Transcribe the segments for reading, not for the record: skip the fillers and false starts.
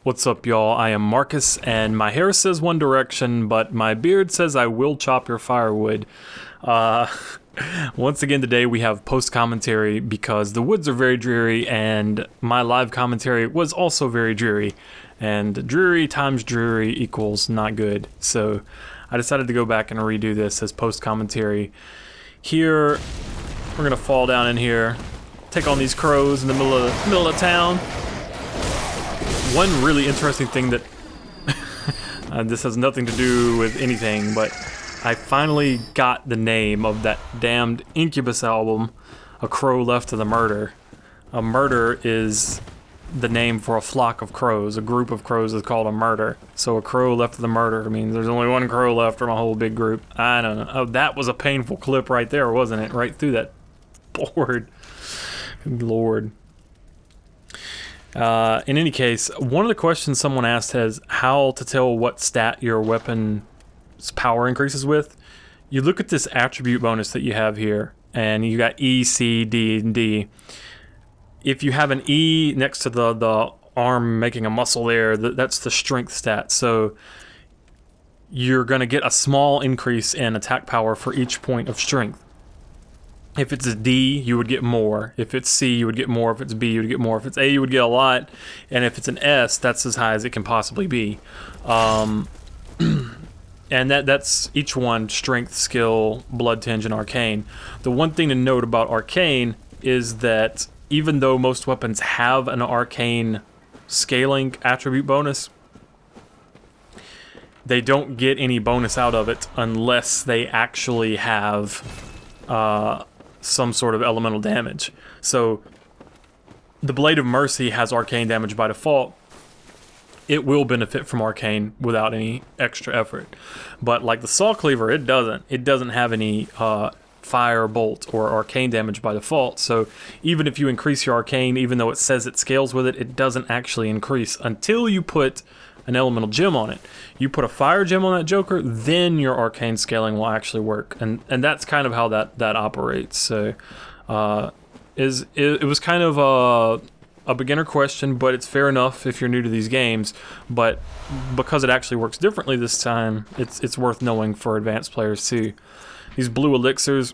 What's up, y'all? I am Marcus, and my hair says One Direction, but my beard says I will chop your firewood. Once again today we have post-commentary because the woods are very dreary, and my live commentary was also very dreary. And dreary times dreary equals not good. So I decided to go back and redo this as post-commentary. Here, we're gonna fall down in here, take on these crows in the middle of town. One really interesting thing that this has nothing to do with anything, but I finally got the name of that damned Incubus album, A Crow Left to the Murder. A murder is the name for a flock of crows. A group of crows is called a murder. So a crow left to the murder means there's only one crow left from a whole big group. I don't know. Oh, that was a painful clip right there, wasn't it? Right through that board. Good Lord. In any case, one of the questions someone asked is how to tell what stat your weapon's power increases with. You look at this attribute bonus that you have here, and you got E, C, D, and D. If you have an E next to the arm making a muscle there, that's the strength stat. So you're going to get a small increase in attack power for each point of strength. If it's a D, you would get more. If it's C, you would get more. If it's B, you would get more. If it's A, you would get a lot. And if it's an S, that's as high as it can possibly be. And that's each one: strength, skill, blood tinge, and arcane. The one thing to note about arcane is that even though most weapons have an arcane scaling attribute bonus, they don't get any bonus out of it unless they actually have some sort of elemental damage. So the Blade of Mercy has arcane damage by default. It will benefit from arcane without any extra effort. But like the Saw Cleaver, it doesn't. It doesn't have any fire, bolt, or arcane damage by default. So even if you increase your arcane, even though it says it scales with it, it doesn't actually increase until you put an elemental gem on it. You put a fire gem on that joker, then your arcane scaling will actually work, and that's kind of how that operates. So it was kind of a beginner question, but it's fair enough if you're new to these games. But because it actually works differently this time, it's worth knowing for advanced players too. These blue elixirs,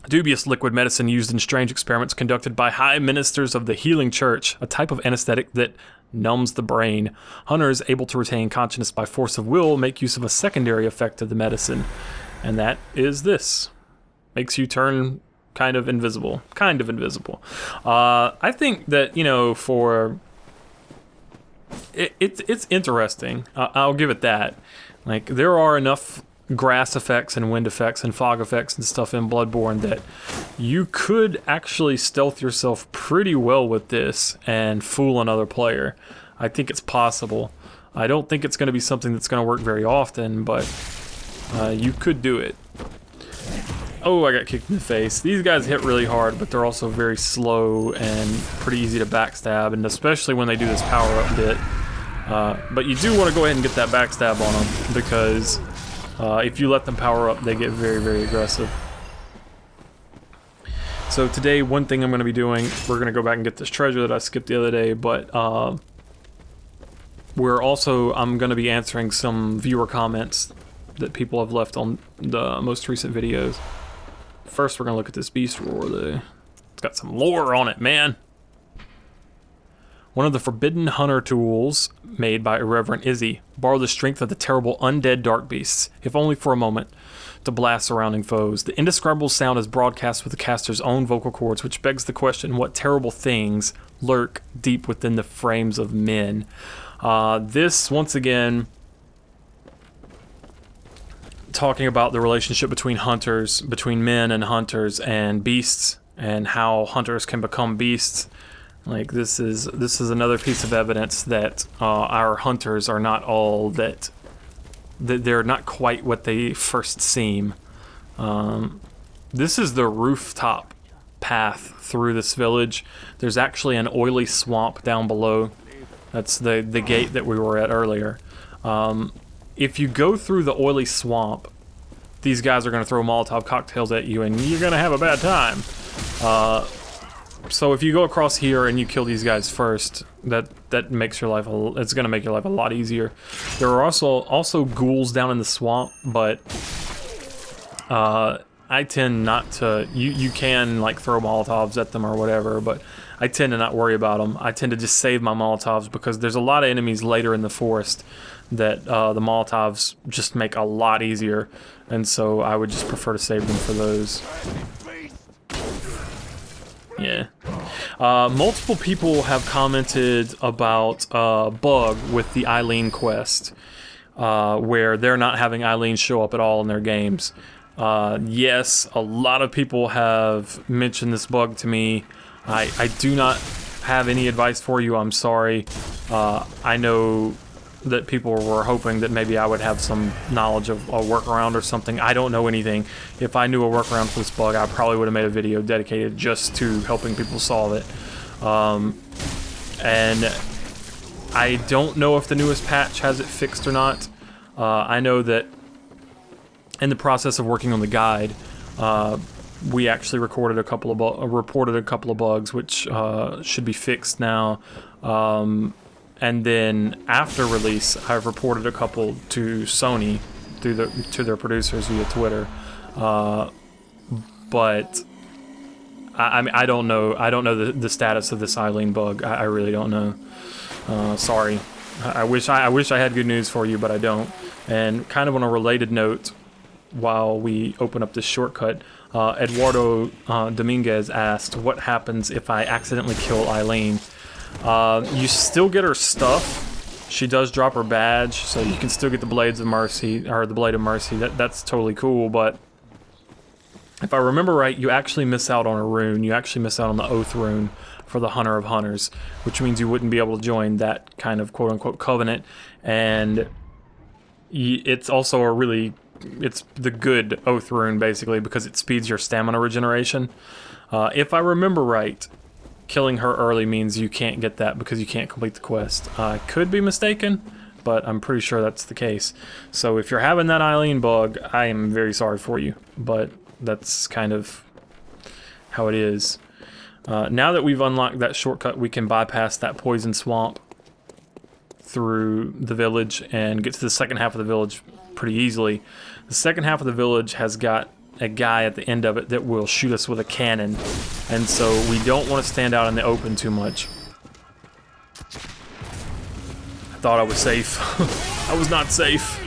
dubious liquid medicine used in strange experiments conducted by high ministers of the healing church, a type of anesthetic that numbs the brain. Hunters able to retain consciousness by force of will make use of a secondary effect of the medicine, and that is this. Makes you turn kind of invisible. I think that, you know, for it's interesting. I'll give it that. Like, there are enough grass effects and wind effects and fog effects and stuff in Bloodborne that you could actually stealth yourself pretty well with this and fool another player. I think it's possible. I don't think it's going to be something that's going to work very often, but you could do it. Oh, I got kicked in the face. These guys hit really hard, but they're also very slow and pretty easy to backstab, and especially when they do this power-up bit. But you do want to go ahead and get that backstab on them, because if you let them power up, they get very, very aggressive. So today, one thing I'm going to be doing, we're going to go back and get this treasure that I skipped the other day, but I'm going to be answering some viewer comments that people have left on the most recent videos. First, we're going to look at this beast roar, though. It's got some lore on it, man. One of the forbidden hunter tools made by Irreverent Izzy. Borrow the strength of the terrible undead dark beasts, if only for a moment, to blast surrounding foes. The indescribable sound is broadcast with the caster's own vocal cords, which begs the question, what terrible things lurk deep within the frames of men? This, once again, talking about the relationship between hunters, between men and hunters, and beasts, and how hunters can become beasts. Like, this is another piece of evidence that our hunters are not all that they're not quite what they first seem. This is the rooftop path through this village. There's actually an oily swamp down below. That's the gate that we were at earlier. If you go through the oily swamp, these guys are going to throw Molotov cocktails at you, and you're going to have a bad time. So if you go across here and you kill these guys first, that makes your life it's gonna make your life a lot easier. There are also ghouls down in the swamp, but I tend not to. You can like throw Molotovs at them or whatever, but I tend to not worry about them. I tend to just save my Molotovs because there's a lot of enemies later in the forest that the Molotovs just make a lot easier, and so I would just prefer to save them for those. Yeah. Multiple people have commented about a bug with the Eileen quest, where they're not having Eileen show up at all in their games. Yes, a lot of people have mentioned this bug to me. I do not have any advice for you, I'm sorry. I know that people were hoping that maybe I would have some knowledge of a workaround or something. I don't know anything. If I knew a workaround for this bug, I probably would have made a video dedicated just to helping people solve it. And I don't know if the newest patch has it fixed or not. I know that in the process of working on the guide, we actually reported a couple of bugs, which should be fixed now. And then after release, I've reported a couple to Sony to their producers via Twitter. But I mean, I don't know the status of this Eileen bug. I really don't know. Sorry. I wish I had good news for you, but I don't. And kind of on a related note, while we open up this shortcut, Eduardo Dominguez asked, what happens if I accidentally kill Eileen? You still get her stuff. She does drop her badge, so you can still get the Blades of Mercy, or the Blade of Mercy. That's totally cool, but if I remember right, you actually miss out on a rune. You actually miss out on the Oath rune for the Hunter of Hunters, which means you wouldn't be able to join that kind of quote-unquote covenant, and it's also it's the good Oath rune, basically, because it speeds your stamina regeneration. If I remember right, killing her early means you can't get that because you can't complete the quest. I could be mistaken, but I'm pretty sure that's the case. So if you're having that Eileen bug, I am very sorry for you, but that's kind of how it is. Now that we've unlocked that shortcut, we can bypass that poison swamp through the village and get to the second half of the village pretty easily. The second half of the village has got a guy at the end of it that will shoot us with a cannon, and so we don't want to stand out in the open too much. I thought I was safe. I was not safe.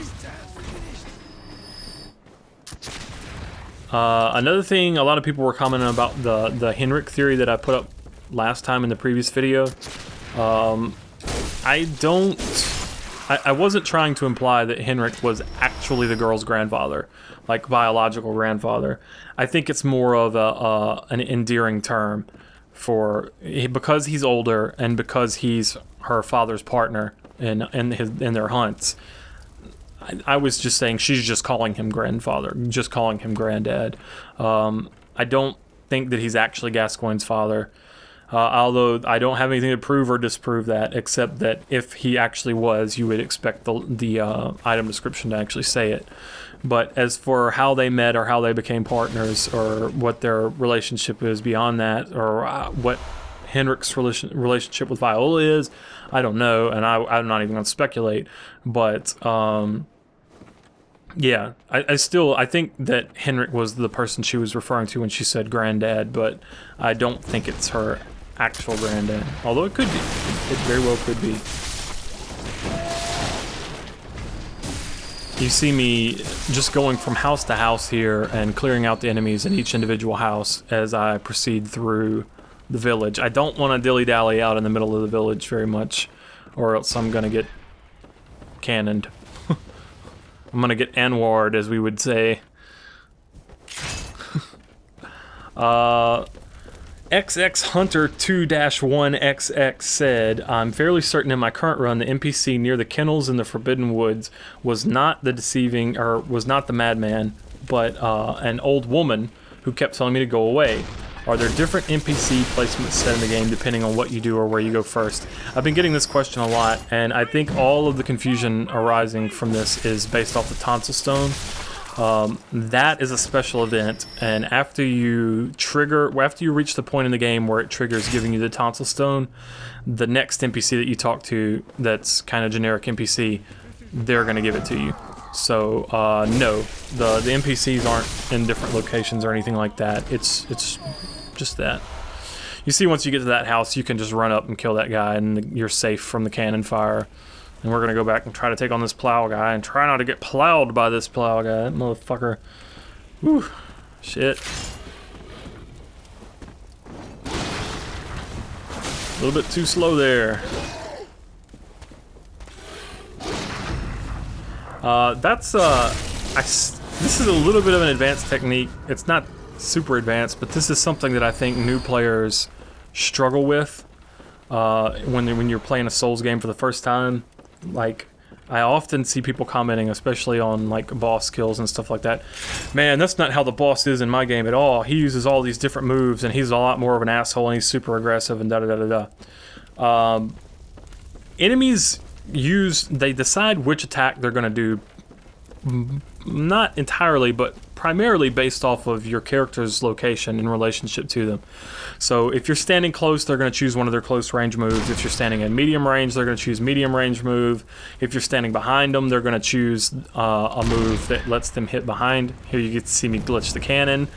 Another thing, a lot of people were commenting about the Henrik theory that I put up last time in the previous video. I wasn't trying to imply that Henrik was actually the girl's grandfather, like biological grandfather. I think it's more of an endearing term because he's older and because he's her father's partner in their hunts. I was just saying she's just calling him grandfather, just calling him granddad. I don't think that he's actually Gascoigne's father. Although I don't have anything to prove or disprove that, except that if he actually was, you would expect the item description to actually say it. But as for how they met or how they became partners or what their relationship is beyond that, or what Henrik's relationship with Viola is, I don't know, and I'm not even going to speculate. But yeah, I think that Henrik was the person she was referring to when she said granddad, but I don't think it's her actual granddad. Although it could be. It very well could be. You see me just going from house to house here and clearing out the enemies in each individual house as I proceed through the village. I don't want to dilly-dally out in the middle of the village very much, or else I'm gonna get cannoned. I'm gonna get Anwar'd, as we would say. XX Hunter 2-1XX said, I'm fairly certain in my current run the NPC near the kennels in the Forbidden Woods was not the madman, but an old woman who kept telling me to go away. Are there different NPC placements set in the game depending on what you do or where you go first? I've been getting this question a lot, and I think all of the confusion arising from this is based off the Tonsil Stone. That is a special event, and after you reach the point in the game where it triggers giving you the tonsil stone, the next NPC that you talk to that's kind of generic NPC, they're going to give it to you. So no, the NPCs aren't in different locations or anything like that. It's just that. You see, once you get to that house, you can just run up and kill that guy, and you're safe from the cannon fire. And we're gonna go back and try to take on this plow guy, and try not to get plowed by this plow guy. That motherfucker. Whew. Shit. A little bit too slow there. This is a little bit of an advanced technique. It's not super advanced, but this is something that I think new players struggle with when you're playing a Souls game for the first time. Like, I often see people commenting, especially on like boss kills and stuff like that. Man, that's not how the boss is in my game at all. He uses all these different moves, and he's a lot more of an asshole, and he's super aggressive, and da da da da da. Enemies they decide which attack they're gonna do. Not entirely, but primarily based off of your character's location in relationship to them. So if you're standing close, they're going to choose one of their close range moves. If you're standing at medium range, they're going to choose medium range move. If you're standing behind them, they're going to choose a move that lets them hit behind. Here you get to see me glitch the cannon.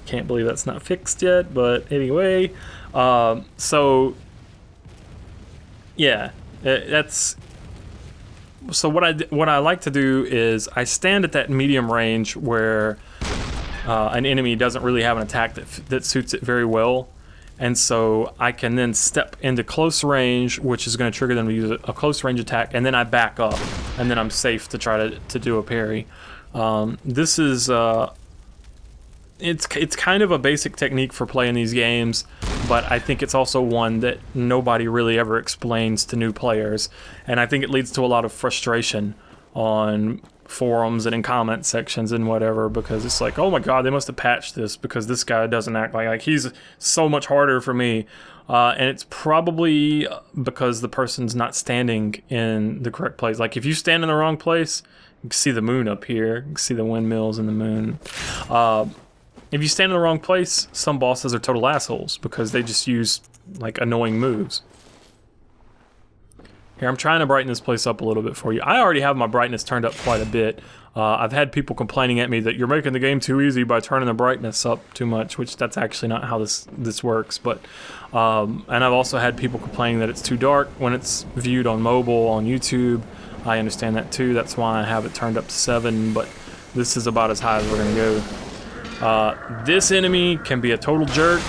Can't believe that's not fixed yet, but anyway. So yeah, that's... So what I like to do is I stand at that medium range where an enemy doesn't really have an attack that suits it very well, and so I can then step into close range, which is going to trigger them to use a close range attack, and then I back up, and then I'm safe to try to do a parry. This is it's kind of a basic technique for playing these games, but I think it's also one that nobody really ever explains to new players, and I think it leads to a lot of frustration on forums and in comment sections and whatever, because it's like, oh my god, they must have patched this because this guy doesn't act like he's so much harder for me, and it's probably because the person's not standing in the correct place. Like, if you stand in the wrong place, you can see the moon up here, you can see the windmills and the moon. If you stand in the wrong place, some bosses are total assholes because they just use, like, annoying moves. Here, I'm trying to brighten this place up a little bit for you. I already have my brightness turned up quite a bit. I've had people complaining at me that you're making the game too easy by turning the brightness up too much, which that's actually not how this works. But and I've also had people complaining that it's too dark when it's viewed on mobile, on YouTube. I understand that too. That's why I have it turned up to 7, but this is about as high as we're gonna go. This enemy can be a total jerk.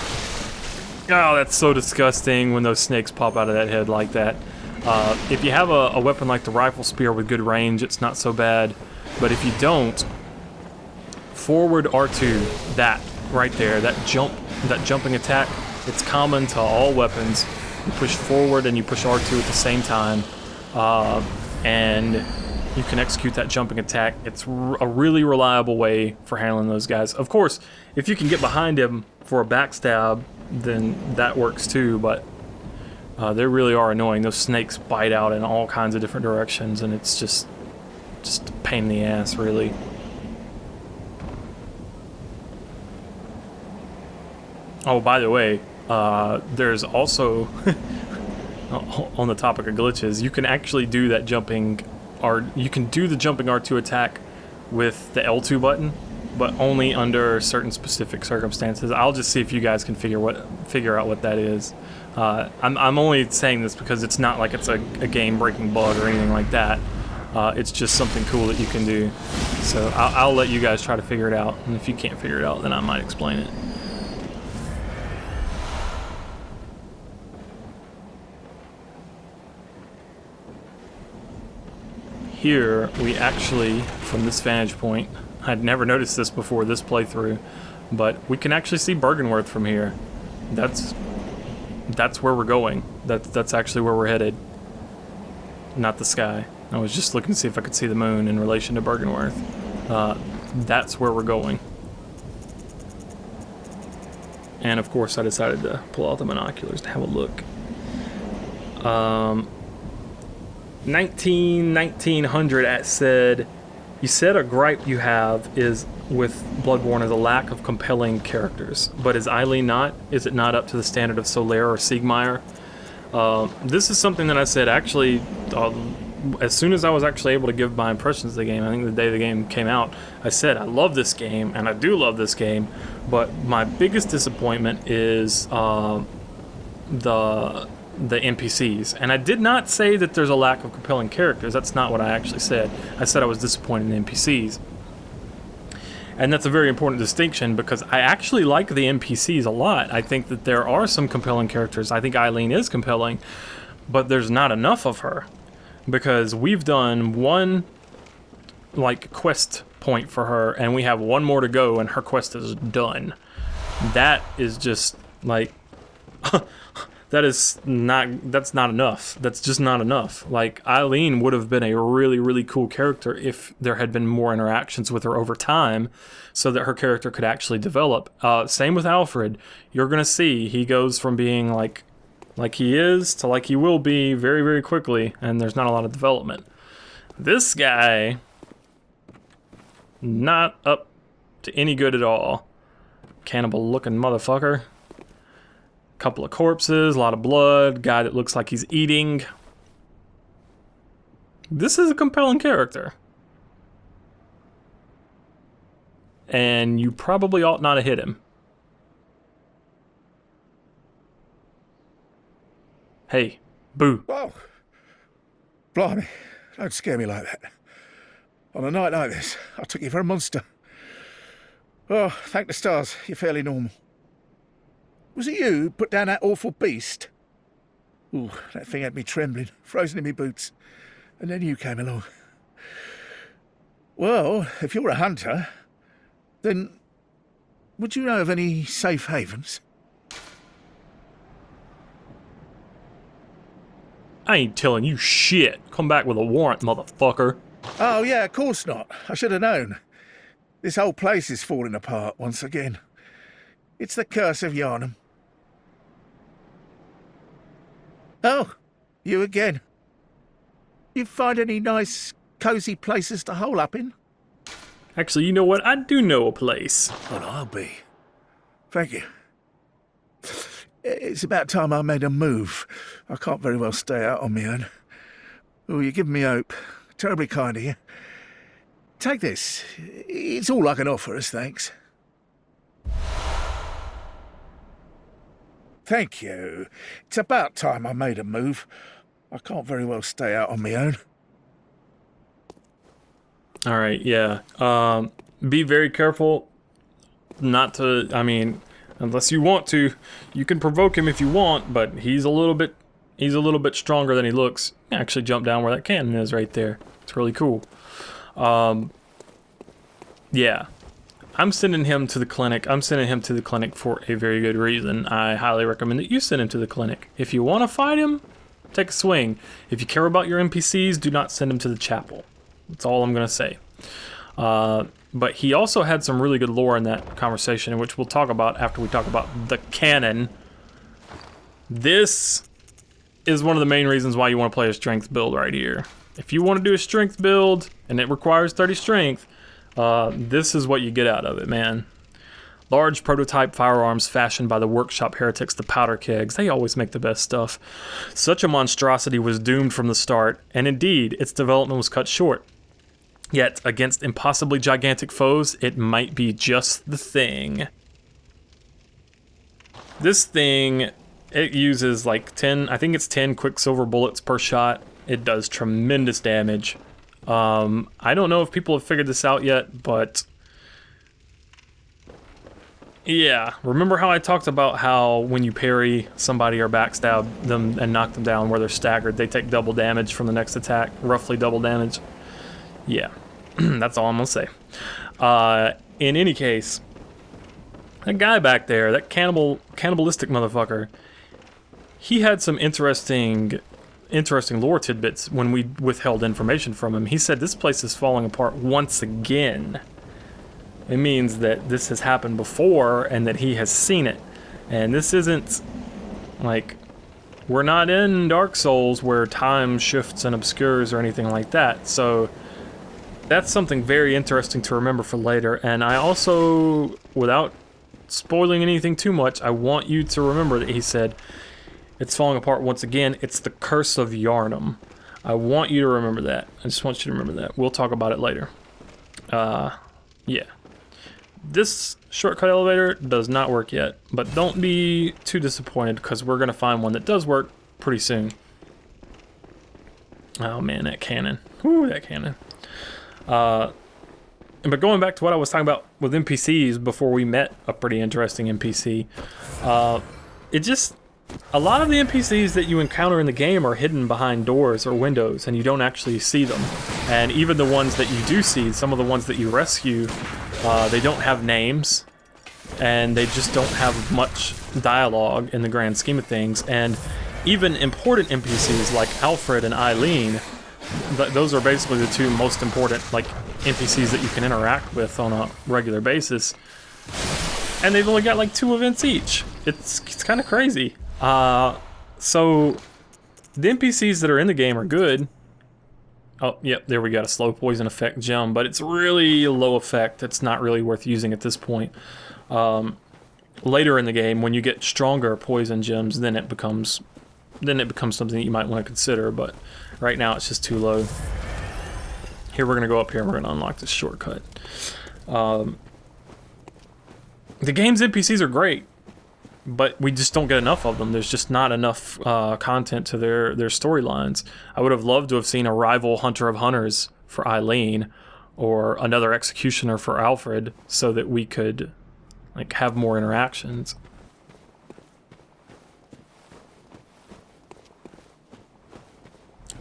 Oh, that's so disgusting when those snakes pop out of that head like that. If you have a weapon like the rifle spear with good range, it's not so bad. But if you don't, forward R2, that right there, that jumping attack, it's common to all weapons. You push forward and you push R2 at the same time, and you can execute that jumping attack. It's a really reliable way for handling those guys. Of course, if you can get behind him for a backstab, then that works too, but they really are annoying. Those snakes bite out in all kinds of different directions, and it's just a pain in the ass, really. Oh, by the way, there's also, on the topic of glitches, you can actually do that jumping, or you can do the jumping R2 attack with the L2 button, but only under certain specific circumstances. I'll just see if you guys can figure out what that is. I'm only saying this because it's not like it's a game-breaking bug or anything like that. It's just something cool that you can do. So I'll let you guys try to figure it out, and if you can't figure it out, then I might explain it. Here, we actually, from this vantage point, I'd never noticed this before this playthrough, but we can actually see Bergenworth from here. That's where we're going. That's actually where we're headed. Not the sky. I was just looking to see if I could see the moon in relation to Bergenworth. That's where we're going. And of course I decided to pull out the binoculars to have a look. 1900 at said You said a gripe you have is with Bloodborne is a lack of compelling characters, but is Eileen not? Is it not up to the standard of Solaire or Siegmeyer? This is something that I said actually as soon as I was actually able to give my impressions of the game. I think the day the game came out, I said I love this game, and I do love this game, but my biggest disappointment is the NPCs. And I did not say that there's a lack of compelling characters. That's not what I actually said. I said I was disappointed in the NPCs. And that's a very important distinction because I actually like the NPCs a lot. I think that there are some compelling characters. I think Eileen is compelling, but there's not enough of her because we've done one like quest point for her and we have one more to go and her quest is done. That is just like that's not enough. That's just not enough. Like, Eileen would have been a really, really cool character if there had been more interactions with her over time so that her character could actually develop. Same with Alfred. You're going to see he goes from being like he is to like he will be very, very quickly, and there's not a lot of development. This guy, not up to any good at all. Cannibal-looking motherfucker. Couple of corpses, a lot of blood, guy that looks like he's eating. This is a compelling character. And you probably ought not to hit him. Hey, boo. Whoa. Blimey, don't scare me like that. On a night like this, I took you for a monster. Oh, thank the stars, you're fairly normal. Was it you who put down that awful beast? Ooh, that thing had me trembling, frozen in my boots. And then you came along. Well, if you're a hunter, then would you know of any safe havens? I ain't telling you shit. Come back with a warrant, motherfucker. Oh, yeah, of course not. I should have known. This whole place is falling apart once again. It's the curse of Yar'hagul. Oh, you again. You find any nice, cosy places to hole up in? Actually, you know what? I do know a place. Well, I'll be. Thank you. It's about time I made a move. I can't very well stay out on my own. Oh, you're giving me hope. Terribly kind of you. Take this. It's all I can offer us, thanks. Thank you. It's about time I made a move. I can't very well stay out on my own. Alright, yeah. Be very careful not to, I mean, unless you want to, you can provoke him if you want, but he's a little bit stronger than he looks. Actually jump down where that cannon is right there. It's really cool. Yeah. I'm sending him to the clinic. I'm sending him to the clinic for a very good reason. I highly recommend that you send him to the clinic. If you want to fight him, take a swing. If you care about your NPCs, do not send him to the chapel. That's all I'm going to say. But he also had some really good lore in that conversation, which we'll talk about after we talk about the canon. This is one of the main reasons why you want to play a strength build right here. If you want to do a strength build, and it requires 30 strength, this is what you get out of it, man. Large prototype firearms fashioned by the workshop heretics, the powder kegs. They always make the best stuff. Such a monstrosity was doomed from the start, and indeed, its development was cut short. Yet, against impossibly gigantic foes, it might be just the thing. This thing, it uses like 10, I think it's 10 quicksilver bullets per shot. It does tremendous damage. I don't know if people have figured this out yet, but yeah, remember how I talked about how when you parry somebody or backstab them and knock them down where they're staggered, they take double damage from the next attack, roughly double damage? Yeah, that's all I'm gonna say. In any case, that guy back there, that cannibalistic motherfucker, he had some interesting lore tidbits when we withheld information from him. He said this place is falling apart once again. It means that this has happened before and that he has seen it. And this isn't like, we're not in Dark Souls where time shifts and obscures or anything like that. So that's something very interesting to remember for later. And I also, without spoiling anything too much, I want you to remember that he said, it's falling apart once again. It's the curse of Yarnum. I want you to remember that. I just want you to remember that. We'll talk about it later. Yeah. This shortcut elevator does not work yet, but don't be too disappointed because we're going to find one that does work pretty soon. Oh man, that cannon. Whoo, that cannon. But going back to what I was talking about with NPCs before we met a pretty interesting NPC, a lot of the NPCs that you encounter in the game are hidden behind doors or windows, and you don't actually see them. And even the ones that you do see, some of the ones that you rescue, they don't have names, and they just don't have much dialogue in the grand scheme of things. And even important NPCs like Alfred and Eileen, those are basically the two most important like NPCs that you can interact with on a regular basis. And they've only got like 2 events each. It's kind of crazy. So the NPCs that are in the game are good. Oh, yep, there we got a slow poison effect gem, but it's really low effect. It's not really worth using at this point. Later in the game, when you get stronger poison gems, then it becomes something that you might want to consider, but right now it's just too low. Here we're going to go up here and we're going to unlock this shortcut. The game's NPCs are great, but we just don't get enough of them. There's just not enough content to their storylines. I would have loved to have seen a rival Hunter of Hunters for Eileen or another Executioner for Alfred so that we could like have more interactions.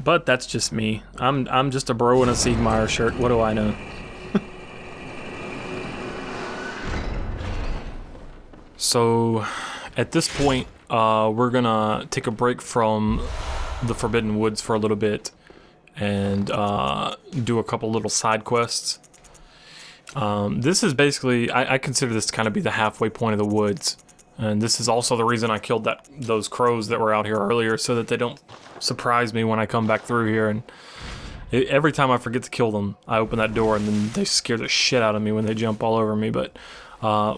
But that's just me. I'm just a bro in a Siegmeyer shirt. What do I know? So at this point, we're gonna take a break from the Forbidden Woods for a little bit and do a couple little side quests. This is basically, I consider this to kind of be the halfway point of the woods. And this is also the reason I killed those crows that were out here earlier, so that they don't surprise me when I come back through here. And every time I forget to kill them, I open that door and then they scare the shit out of me when they jump all over me. But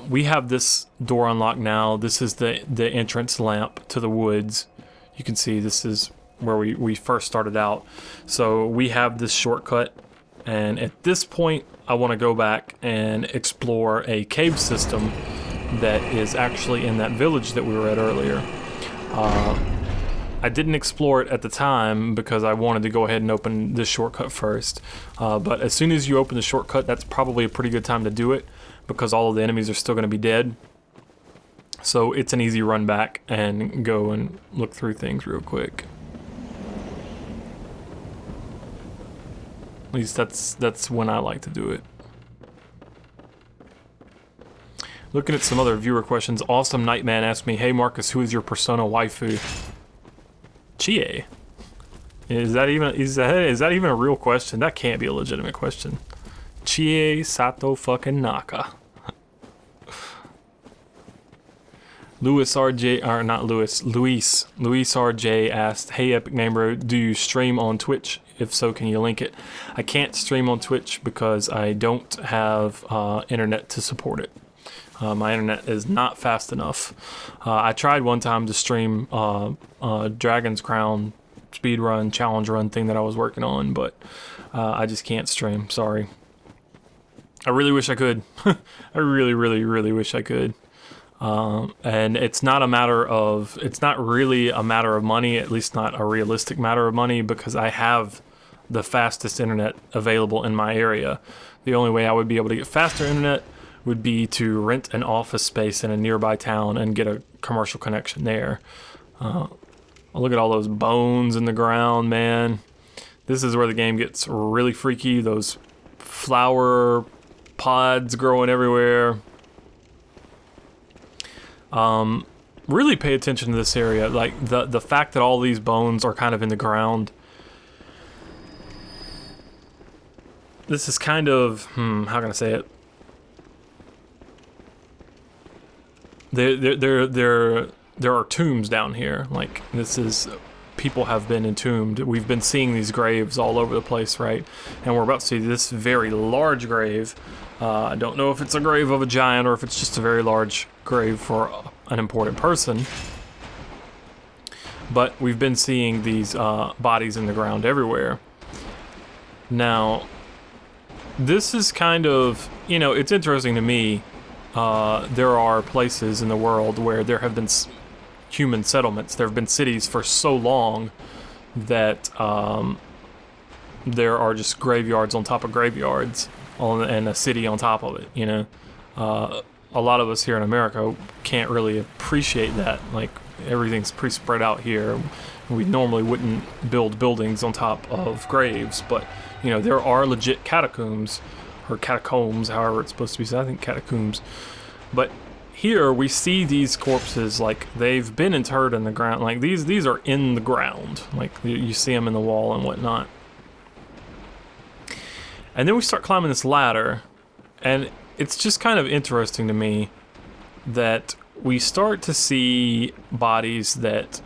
we have this door unlocked now. This is the entrance lamp to the woods. You can see this is where we first started out. So we have this shortcut, and at this point I want to go back and explore a cave system that is actually in that village that we were at earlier. I didn't explore it at the time because I wanted to go ahead and open this shortcut first. But as soon as you open the shortcut, that's probably a pretty good time to do it because all of the enemies are still going to be dead. So it's an easy run back and go and look through things real quick. At least that's when I like to do it. Looking at some other viewer questions, Awesome Nightman asked me, "Hey Marcus, who is your persona waifu?" Chie. Is that even a real question? That can't be a legitimate question. Chie Sato fucking Naka. Luis RJ, or not Luis, Luis RJ asked, "Hey EpicNameBro, do you stream on Twitch? If so, can you link it?" I can't stream on Twitch because I don't have internet to support it. My internet is not fast enough. I tried one time to stream Dragon's Crown speedrun, challenge run thing that I was working on, but I just can't stream, sorry. I really wish I could. I really, really, really wish I could. And it's not really a matter of money, at least not a realistic matter of money, because I have the fastest internet available in my area. The only way I would be able to get faster internet would be to rent an office space in a nearby town and get a commercial connection there. Look at all those bones in the ground, man. This is where the game gets really freaky. Those flower pods growing everywhere. Really pay attention to this area. Like the fact that all these bones are kind of in the ground. This is kind of, how can I say it? There are tombs down here. Like, this is people have been entombed. We've been seeing these graves all over the place, right? And we're about to see this very large grave. I don't know if it's a grave of a giant or if it's just a very large grave for an important person. But we've been seeing these bodies in the ground everywhere. Now, this is kind of, you know, it's interesting to me. There are places in the world where there have been human settlements. There have been cities for so long that there are just graveyards on top of graveyards and a city on top of it, you know. A lot of us here in America can't really appreciate that. Like, everything's pretty spread out here. We normally wouldn't build buildings on top of graves, but, you know, there are legit catacombs, or catacombs, however it's supposed to be said. I think catacombs. But here we see these corpses, like, they've been interred in the ground. Like, these are in the ground. Like, you see them in the wall and whatnot. And then we start climbing this ladder, and it's just kind of interesting to me that we start to see bodies that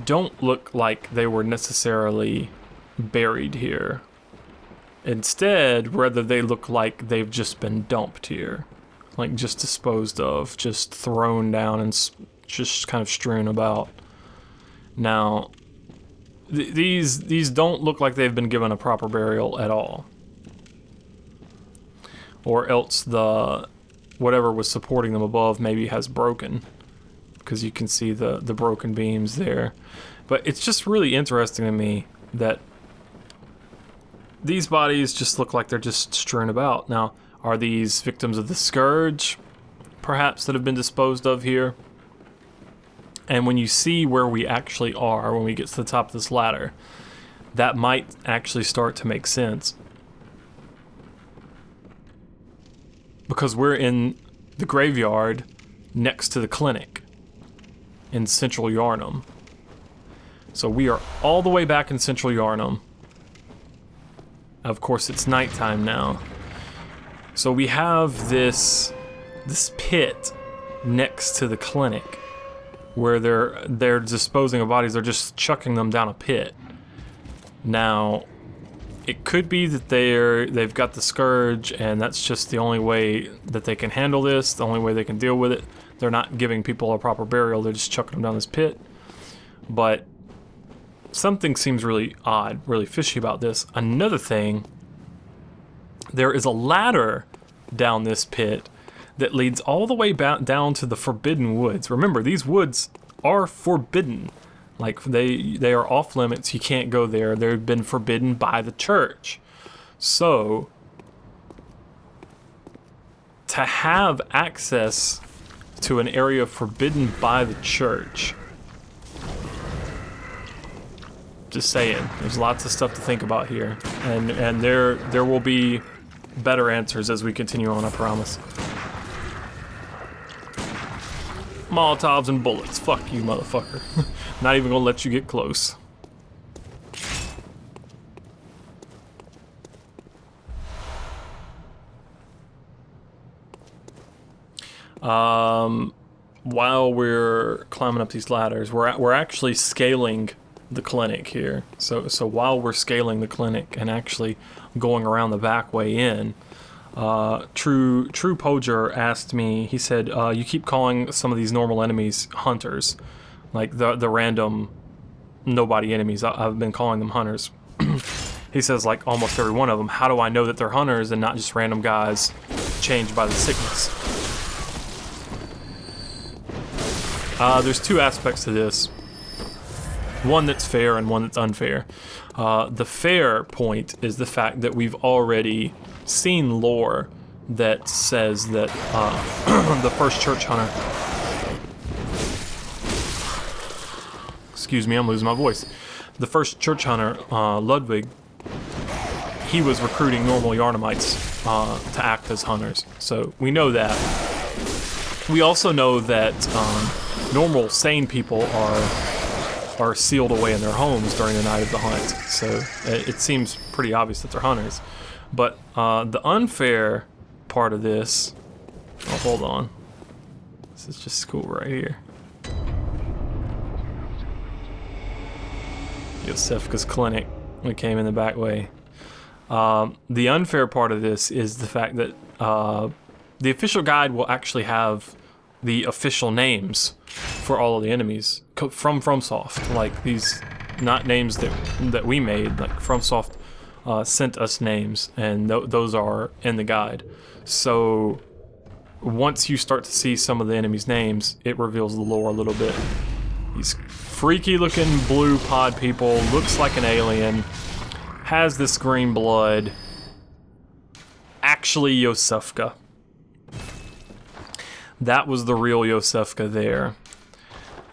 don't look like they were necessarily buried here. Instead, rather, they look like they've just been dumped here. Like, just disposed of, just thrown down and just kind of strewn about. Now, these don't look like they've been given a proper burial at all. Or else whatever was supporting them above maybe has broken, because you can see the broken beams there. But it's just really interesting to me that these bodies just look like they're just strewn about. Now, are these victims of the scourge, perhaps, that have been disposed of here? And when you see where we actually are, when we get to the top of this ladder, that might actually start to make sense. Because we're in the graveyard next to the clinic in Central Yarnum. So we are all the way back in Central Yarnum. Of course, it's nighttime now. So we have this pit next to the clinic where they're disposing of bodies. They're just chucking them down a pit. Now, it could be that they've got the scourge, and that's just the only way that they can handle this, the only way they can deal with it. They're not giving people a proper burial, they're just chucking them down this pit. But something seems really odd, really fishy about this. Another thing, there is a ladder down this pit that leads all the way down to the Forbidden Woods. Remember, these woods are forbidden. Like, they are off limits. You can't go there. They've been forbidden by the church. So, to have access to an area forbidden by the church, just saying, there's lots of stuff to think about here. And there will be better answers as we continue on, I promise. Molotovs and bullets. Fuck you, motherfucker. Not even gonna let you get close. While we're climbing up these ladders, we're actually scaling the clinic here. So while we're scaling the clinic and actually going around the back way in, True Poger asked me, he said, you keep calling some of these normal enemies hunters, like the random nobody enemies. I've been calling them hunters. He says, like, almost every one of them. How do I know that they're hunters and not just random guys changed by the sickness? There's two aspects to this. One that's fair and one that's unfair. The fair point is the fact that we've already seen lore that says that the first church hunter... Excuse me, I'm losing my voice. The first church hunter, Ludwig, he was recruiting normal Yarnumites to act as hunters. So we know that. We also know that normal, sane people are sealed away in their homes during the night of the hunt. So it seems pretty obvious that they're hunters. But the unfair part of this... Oh, hold on. This is just cool right here. Iosefka's clinic. We came in the back way. The unfair part of this is the fact that the official guide will actually have the official names for all of the enemies from FromSoft. Like, these, not names that we made. Like, FromSoft sent us names, and those are in the guide. So once you start to see some of the enemies' names, it reveals the lore a little bit. These freaky looking blue pod people, looks like an alien, has this green blood. Actually Iosefka. That was the real Iosefka there.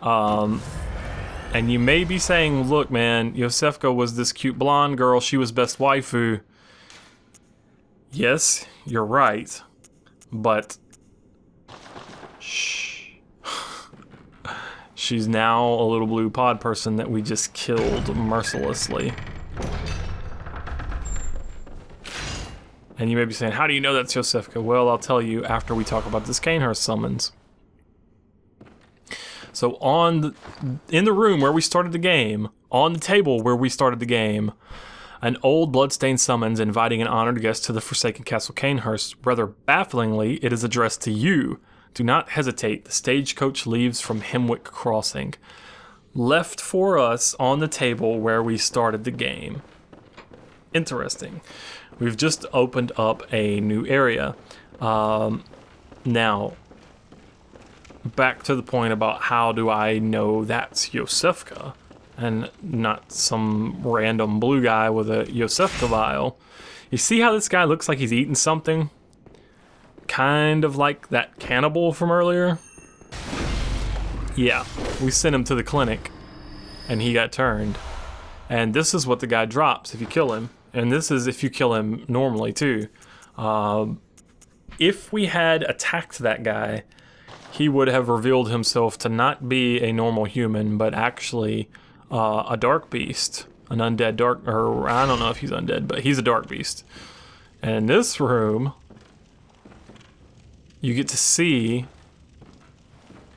And you may be saying, look man, Iosefka was this cute blonde girl, she was best waifu. Yes, you're right. But shh. She's now a little blue pod person that we just killed mercilessly. And you may be saying, how do you know that's Iosefka? Well, I'll tell you after we talk about this Cainhurst summons. So in the room where we started the game, on the table where we started the game, an old bloodstained summons inviting an honored guest to the Forsaken Castle Cainhurst. Rather bafflingly, it is addressed to you. Do not hesitate. The stagecoach leaves from Hemwick Crossing. Left for us on the table where we started the game. Interesting. We've just opened up a new area. Now, back to the point about how do I know that's Iosefka and not some random blue guy with a Iosefka vial. You see how this guy looks like he's eating something? Kind of like that cannibal from earlier. Yeah, we sent him to the clinic and he got turned. And this is what the guy drops if you kill him. And this is if you kill him normally too. If we had attacked that guy, he would have revealed himself to not be a normal human, but actually a dark beast. An undead dark, or I don't know if he's undead, but he's a dark beast. And in this room, you get to see,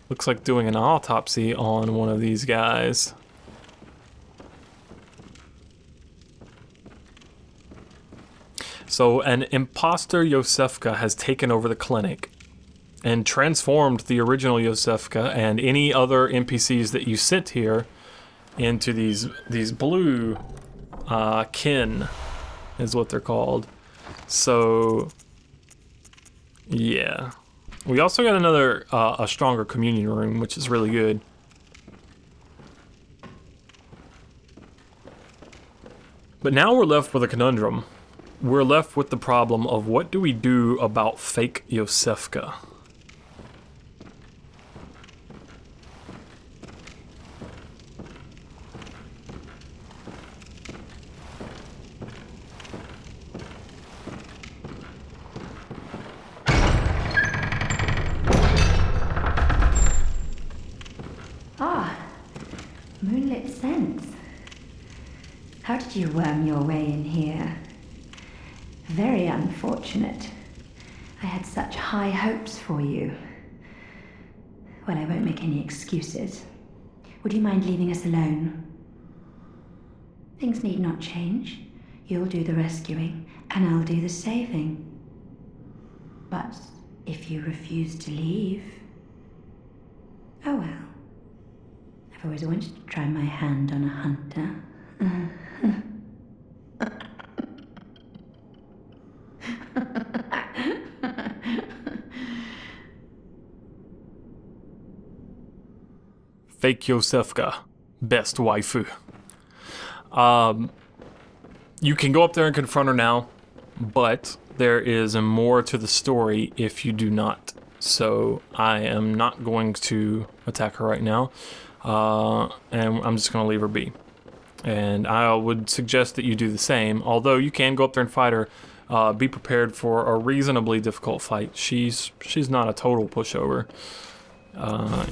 looks like doing an autopsy on one of these guys. So an impostor Iosefka has taken over the clinic and transformed the original Iosefka and any other NPCs that you sent here into these blue kin is what they're called. So yeah, we also got another a stronger communion room, which is really good. But now we're left with a conundrum. We're left with the problem of what do we do about fake Iosefka? Moonlit scents. How did you worm your way in here? Very unfortunate. I had such high hopes for you. Well, I won't make any excuses. Would you mind leaving us alone? Things need not change. You'll do the rescuing, and I'll do the saving. But if you refuse to leave... Oh well. I've always wanted to try my hand on a hunter. Fake Iosefka, best waifu. You can go up there and confront her now, but there is more to the story if you do not. So I am not going to attack her right now, and I'm just going to leave her be. And I would suggest that you do the same, although you can go up there and fight her. Be prepared for a reasonably difficult fight. She's not a total pushover.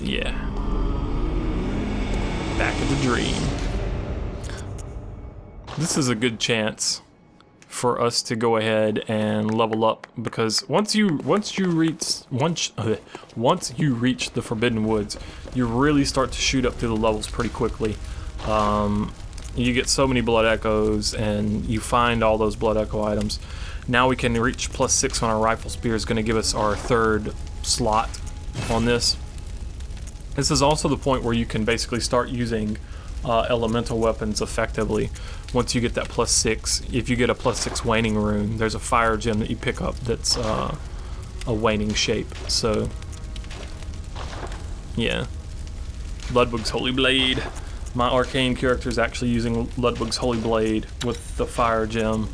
Yeah. Back at the dream. This is a good chance for us to go ahead and level up, because once you reach the Forbidden Woods, you really start to shoot up through the levels pretty quickly. you get so many blood echoes, and you find all those blood echo items. Now we can reach +6 on our rifle spear. Is going to give us our 3rd slot on this. This is also the point where you can basically start using elemental weapons effectively. Once you get that +6, if you get a +6 waning rune, there's a fire gem that you pick up that's a waning shape. So, yeah. Ludwig's Holy Blade. My arcane character is actually using Ludwig's Holy Blade with the fire gem.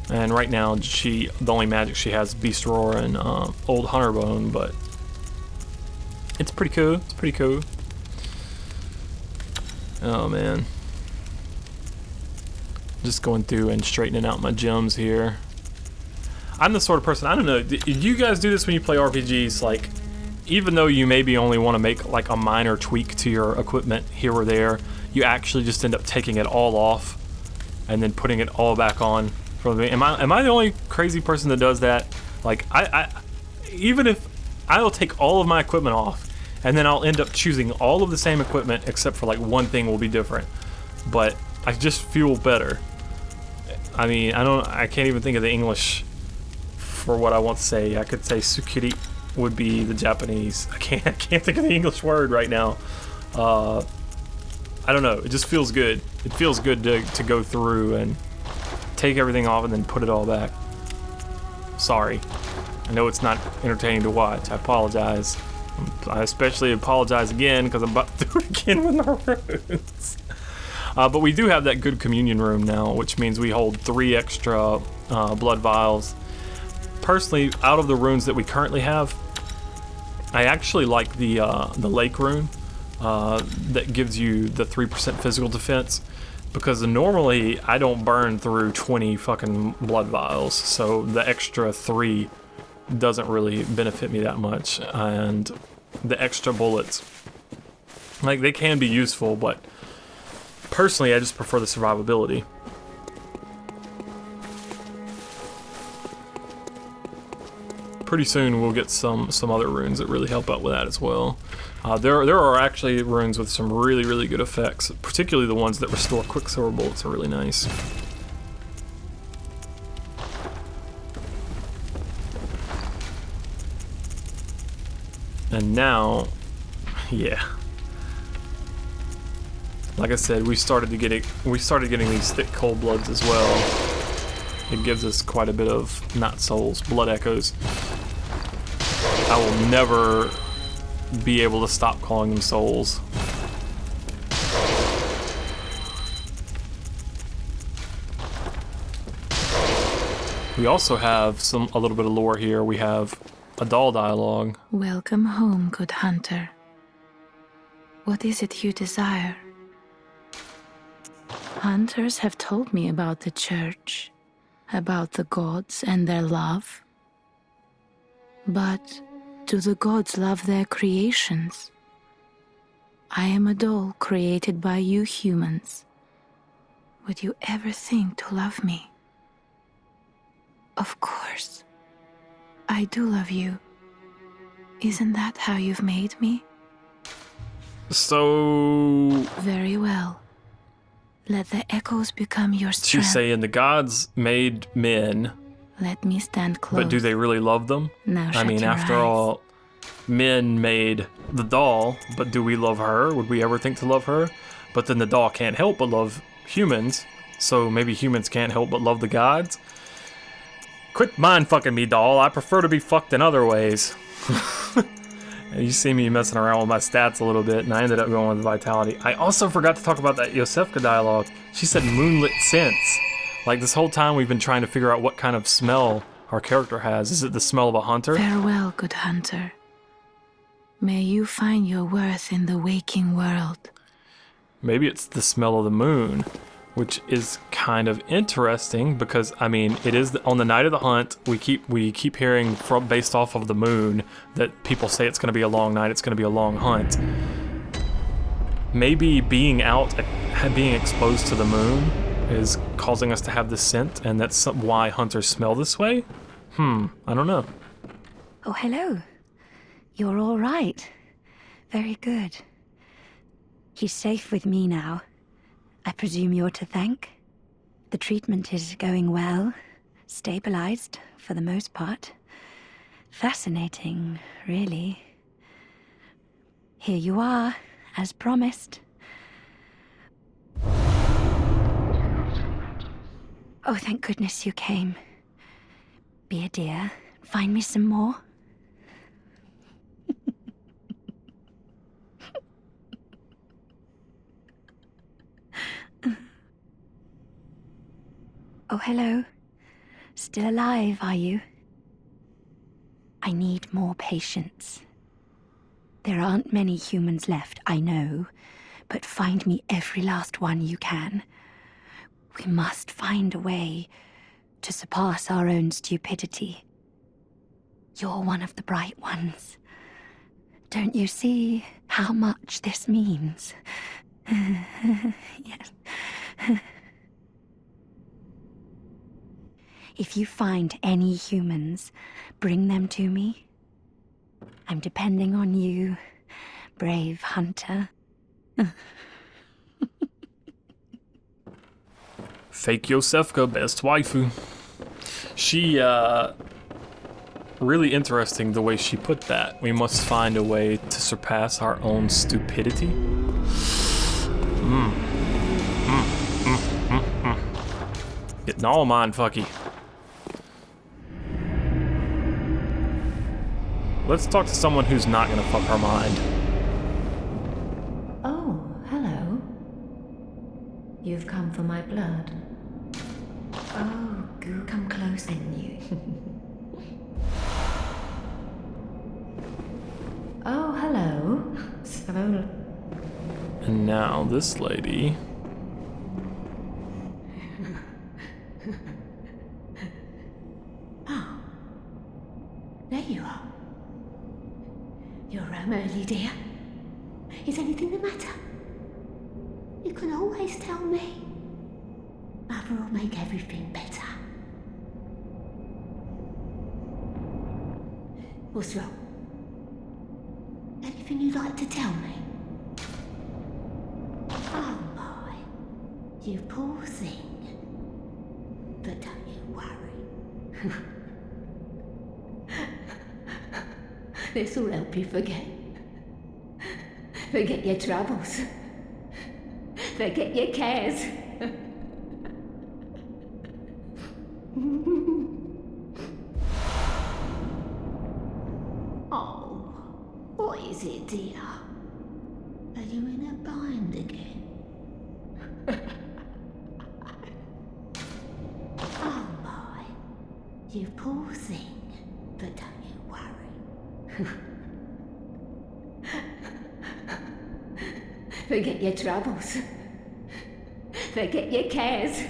And right now, the only magic she has is Beast Roar and Old Hunter Bone, but it's pretty cool. It's pretty cool. Oh man. Just going through and straightening out my gems here. I'm the sort of person, I don't know, do you guys do this when you play RPGs? Like, even though you maybe only want to make like a minor tweak to your equipment here or there, you actually just end up taking it all off and then putting it all back on. Am I the only crazy person that does that? Like, even if I'll take all of my equipment off, and then I'll end up choosing all of the same equipment except for like one thing will be different, but I just feel better. I mean, I can't even think of the English for what I want to say. I could say sukiri would be the Japanese. I can't think of the English word right now. I don't know. It just feels good. It feels good to go through and take everything off and then put it all back. Sorry. I know it's not entertaining to watch. I apologize. I especially apologize again because I'm about to do it again with my runes. But we do have that good communion room now, which means we hold 3 extra blood vials. Personally, out of the runes that we currently have, I actually like the lake rune that gives you the 3% physical defense, because normally I don't burn through 20 fucking blood vials, so the extra 3 doesn't really benefit me that much. And the extra bullets, like, they can be useful, but personally I just prefer the survivability. Pretty soon we'll get some other runes that really help out with that as well. There are actually runes with some really good effects, particularly the ones that restore Quicksilver bullets are really nice. And now, yeah. Like I said, we started getting these thick cold bloods as well. It gives us quite a bit of, not souls, blood echoes. I will never be able to stop calling them souls. We also have a little bit of lore here. We have a doll dialogue. Welcome home, good hunter. What is it you desire? Hunters have told me about the church, about the gods and their love. But do the gods love their creations? I am a doll created by you humans. Would you ever think to love me? Of course. I do love you. Isn't that how you've made me? So... Very well. Let the echoes become your strength. She's saying the gods made men. Let me stand close. But do they really love them? Now I mean, after all, men made the doll, but do we love her? Would we ever think to love her? But then the doll can't help but love humans, so maybe humans can't help but love the gods? Quit mind fucking me, doll. I prefer to be fucked in other ways. You see me messing around with my stats a little bit, and I ended up going with vitality. I also forgot to talk about that Iosefka dialogue. She said moonlit scents. Like, this whole time we've been trying to figure out what kind of smell our character has. Is it the smell of a hunter? Farewell, good hunter. May you find your worth in the waking world. Maybe it's the smell of the moon, which is kind of interesting because, I mean, it is on the night of the hunt. We keep hearing based off of the moon that people say it's going to be a long night. It's going to be a long hunt. Maybe being out, being exposed to the moon is causing us to have this scent, and that's why hunters smell this way? I don't know. Oh, hello. You're all right. Very good. He's safe with me now. I presume you're to thank? The treatment is going well. Stabilized, for the most part. Fascinating, really. Here you are, as promised. Oh, thank goodness you came. Be a dear. Find me some more. Oh, hello. Still alive, are you? I need more patience. There aren't many humans left, I know, but find me every last one you can. We must find a way to surpass our own stupidity. You're one of the bright ones. Don't you see how much this means? Yes. If you find any humans, bring them to me. I'm depending on you, brave hunter. Fake Iosefka, best waifu. She, really interesting the way she put that. We must find a way to surpass our own stupidity. Getting all mindfucky. Let's talk to someone who's not gonna fuck our mind. Oh, hello. You've come for my blood. Oh, goo, come close in you. Oh, hello. So... And now this lady. Oh. There you are. You're early, dear. Is anything the matter? You can always tell me. Mother will make everything better. What's wrong? Anything you'd like to tell me? Oh my, you poor thing. But don't you worry. This will help you forget. Forget your troubles. Forget your cares. Oh, what is it, dear? Are you in a bind again? Oh my, you poor thing. But don't you worry. Forget your troubles. Forget your cares.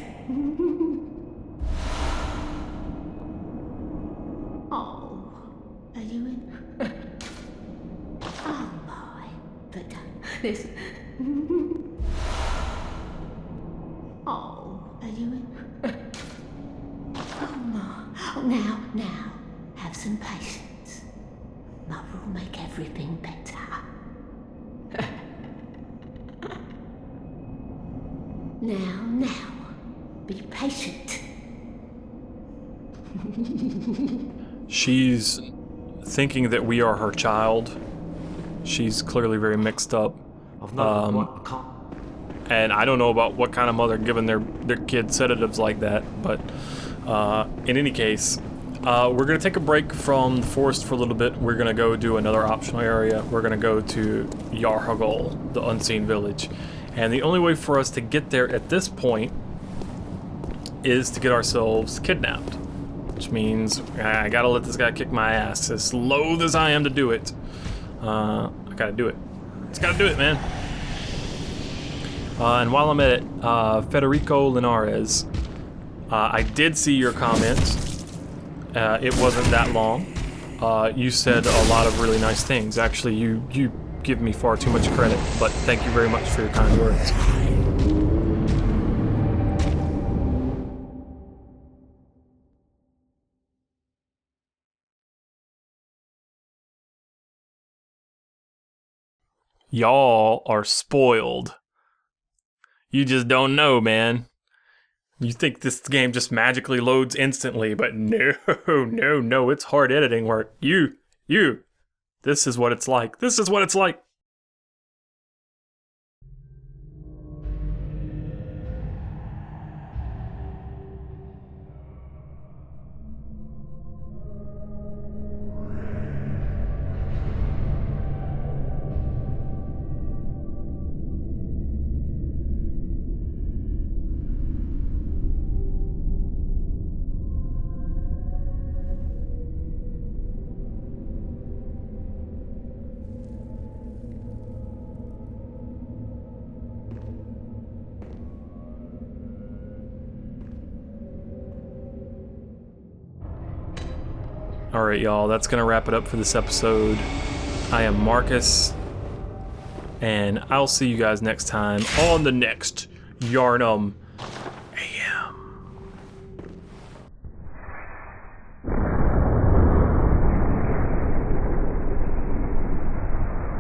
Oh, are you in? Oh my, but this. Oh, are you in? Oh my. Oh, now, have some patience. Mother will make everything better. Now, be patient. She's thinking that we are her child. She's clearly very mixed up. And I don't know about what kind of mother giving their kid sedatives like that, but in any case, we're gonna take a break from the forest for a little bit. We're gonna go do another optional area. We're gonna go to Yar'hagul, the unseen village. And the only way for us to get there at this point is to get ourselves kidnapped. Which means I gotta let this guy kick my ass. As loath as I am to do it, I gotta do it. Just gotta do it, man. And while I'm at it, Federico Linares, I did see your comments. It wasn't that long. You said a lot of really nice things. Actually, you give me far too much credit, but thank you very much for your kind words. Y'all are spoiled. You just don't know, man. You think this game just magically loads instantly, but no, no, it's hard editing work. You. This is what it's like. This is what it's like. Alright, y'all, that's gonna wrap it up for this episode. I am Marcus, and I'll see you guys next time on the next Yarnum